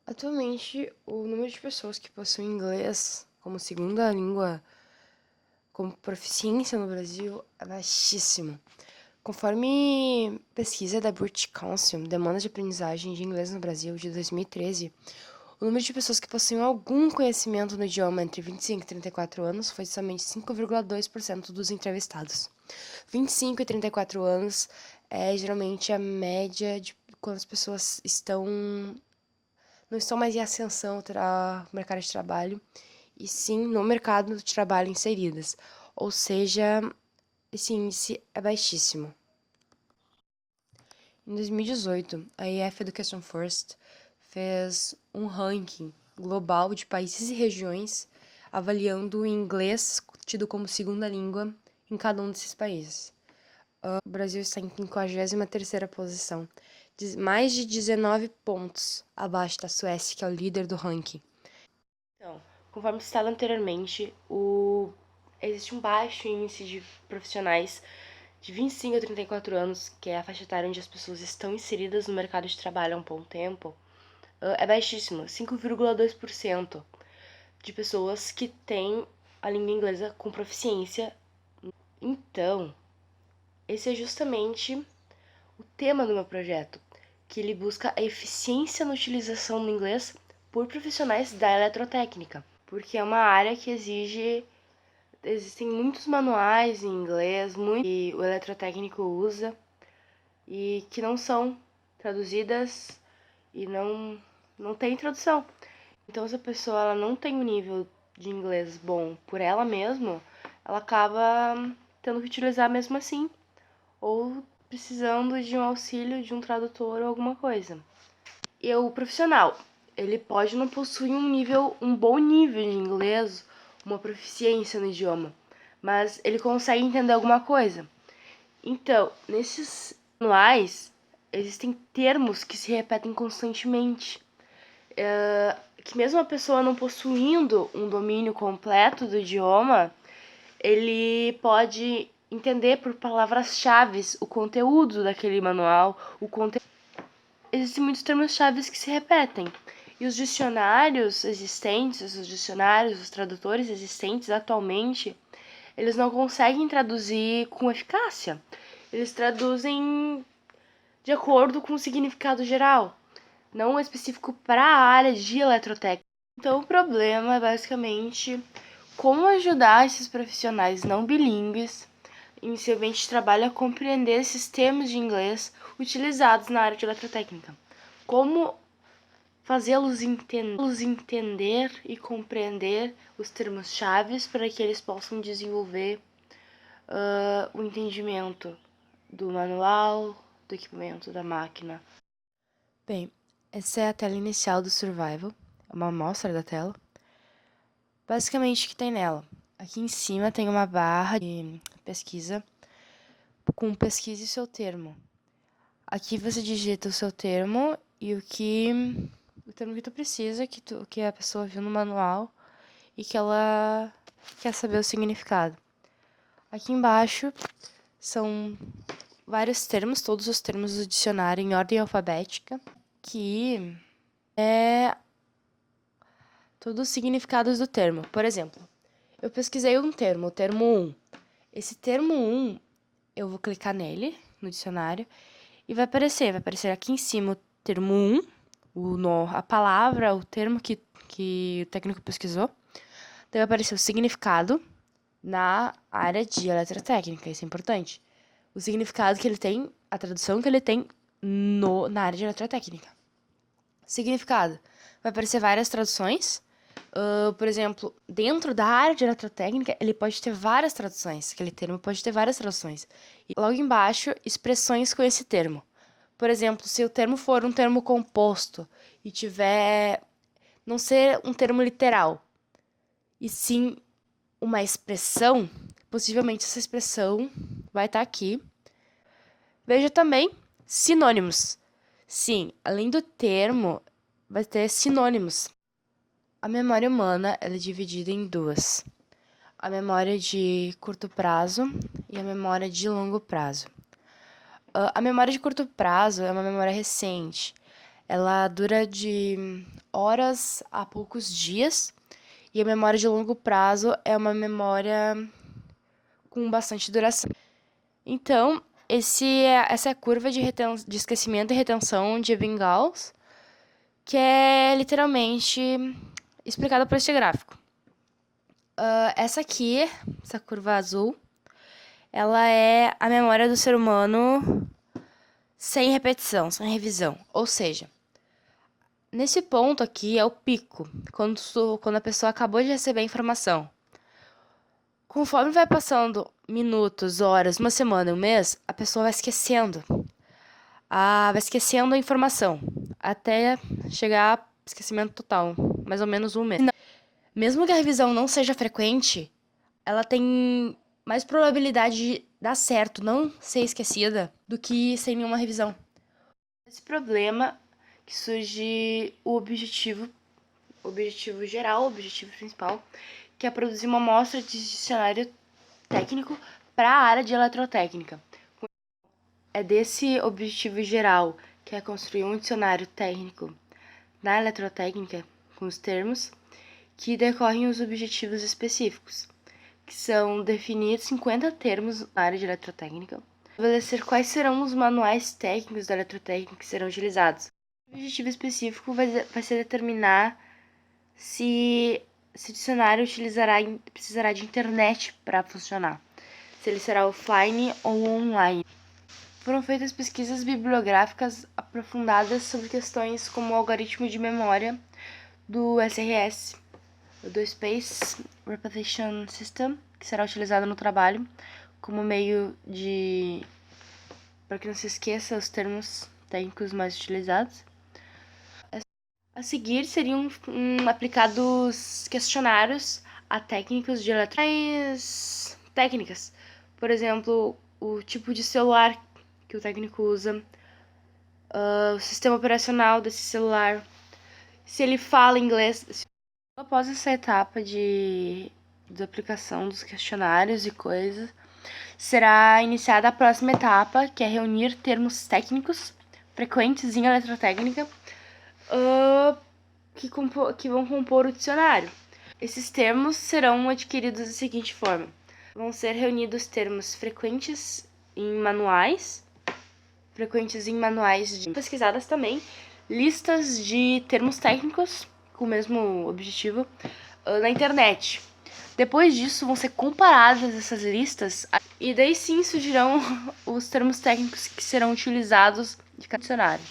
Atualmente, o número de pessoas que possuem inglês como segunda língua, como proficiência no Brasil, é baixíssimo. Conforme pesquisa da British Council, Demanda de Aprendizagem de Inglês no Brasil, de 2013, o número de pessoas que possuem algum conhecimento no idioma entre 25 e 34 anos foi somente 5,2% dos entrevistados. 25 e 34 anos é geralmente a média de quando as pessoas não estão mais em ascensão para o mercado de trabalho, e sim no mercado de trabalho inseridas. Ou seja, esse índice é baixíssimo. Em 2018, a EF Education First fez um ranking global de países e regiões avaliando o inglês tido como segunda língua em cada um desses países. O Brasil está em 53ª posição, mais de 19 pontos abaixo da Suécia, que é o líder do ranking. Então, conforme citado anteriormente, existe um baixo índice de profissionais de 25 a 34 anos, que é a faixa etária onde as pessoas estão inseridas no mercado de trabalho há um bom tempo, é baixíssimo, 5,2% de pessoas que têm a língua inglesa com proficiência. Então, esse é justamente o tema do meu projeto, que ele busca a eficiência na utilização do inglês por profissionais da eletrotécnica, porque é uma área que existem muitos manuais em inglês, que o eletrotécnico usa e que não são traduzidas e não tem tradução. Então, se a pessoa ela não tem um nível de inglês bom por ela mesma, ela acaba tendo que utilizar mesmo assim, ou precisando de um auxílio de um tradutor ou alguma coisa. E o profissional, ele pode não possuir um bom nível de inglês, uma proficiência no idioma, mas ele consegue entender alguma coisa. Então, nesses manuais, existem termos que se repetem constantemente, que mesmo a pessoa não possuindo um domínio completo do idioma, ele pode entender por palavras-chave o conteúdo daquele manual, Existem muitos termos-chave que se repetem. E os dicionários existentes, os tradutores existentes atualmente, eles não conseguem traduzir com eficácia. Eles traduzem de acordo com o significado geral, não específico para a área de eletrotécnica. Então, o problema é basicamente como ajudar esses profissionais não bilíngues em seu ambiente de trabalho a compreender esses termos de inglês utilizados na área de eletrotécnica. Como fazê-los entender e compreender os termos-chave para que eles possam desenvolver o entendimento do manual, do equipamento, da máquina. Bem, essa é a tela inicial do Survival, é uma amostra da tela. Basicamente, o que tem nela? Aqui em cima tem uma barra de pesquisa com pesquise seu termo. Aqui você digita o seu termo e o termo que tu precisa, que a pessoa viu no manual e que ela quer saber o significado. Aqui embaixo são vários termos, todos os termos do dicionário em ordem alfabética, que é todos os significados do termo. Por exemplo, eu pesquisei um termo, o termo 1. Esse termo 1, eu vou clicar nele, no dicionário, e vai aparecer aqui em cima o termo 1, a palavra, o termo que o técnico pesquisou. Daí vai aparecer o significado na área de eletrotécnica, isso é importante. O significado que ele tem, a tradução que ele tem na área de eletrotécnica. Significado. Vai aparecer várias traduções. Por exemplo, dentro da área de eletrotécnica, ele pode ter várias traduções. Aquele termo pode ter várias traduções. E logo embaixo, expressões com esse termo. Por exemplo, se o termo for um termo composto e tiver... não ser um termo literal, e sim uma expressão, possivelmente essa expressão vai estar aqui. Veja também sinônimos. Sim, além do termo, vai ter sinônimos. A memória humana ela é dividida em duas: a memória de curto prazo e a memória de longo prazo. A memória de curto prazo é uma memória recente. Ela dura de horas a poucos dias, e a memória de longo prazo é uma memória com bastante duração. Então, essa é a curva de esquecimento e retenção de Ebbinghaus, que é literalmente explicada por este gráfico. Essa aqui, essa curva azul, ela é a memória do ser humano sem repetição, sem revisão. Ou seja, nesse ponto aqui é o pico, quando a pessoa acabou de receber a informação. Conforme vai passando minutos, horas, uma semana, um mês, a pessoa vai esquecendo. Vai esquecendo a informação, até chegar a esquecimento total, mais ou menos um mês. Mesmo que a revisão não seja frequente, ela tem mais probabilidade de dar certo, não ser esquecida, do que sem nenhuma revisão. Esse problema que surge o objetivo geral, o objetivo principal, que é produzir uma amostra de dicionário técnico para a área de eletrotécnica. É desse objetivo geral, que é construir um dicionário técnico na eletrotécnica, com os termos, que decorrem os objetivos específicos, que são definir 50 termos na área de eletrotécnica, estabelecer quais serão os manuais técnicos da eletrotécnica que serão utilizados. O objetivo específico vai ser determinar se o dicionário precisará de internet para funcionar, se ele será offline ou online. Foram feitas pesquisas bibliográficas aprofundadas sobre questões como o algoritmo de memória do SRS, do Space Repetition System, que será utilizado no trabalho como meio de... para que não se esqueça os termos técnicos mais utilizados. A seguir seriam aplicados questionários a técnicos de eletrônica técnicas. Por exemplo, o tipo de celular que o técnico usa, o sistema operacional desse celular, se ele fala inglês. Após essa etapa de aplicação dos questionários e coisas, será iniciada a próxima etapa, que é reunir termos técnicos frequentes em eletrotécnica que vão compor o dicionário. Esses termos serão adquiridos da seguinte forma: vão ser reunidos termos frequentes em manuais pesquisadas também, listas de termos técnicos com o mesmo objetivo na internet. Depois disso, vão ser comparadas essas listas e daí sim surgirão os termos técnicos que serão utilizados de cada dicionário.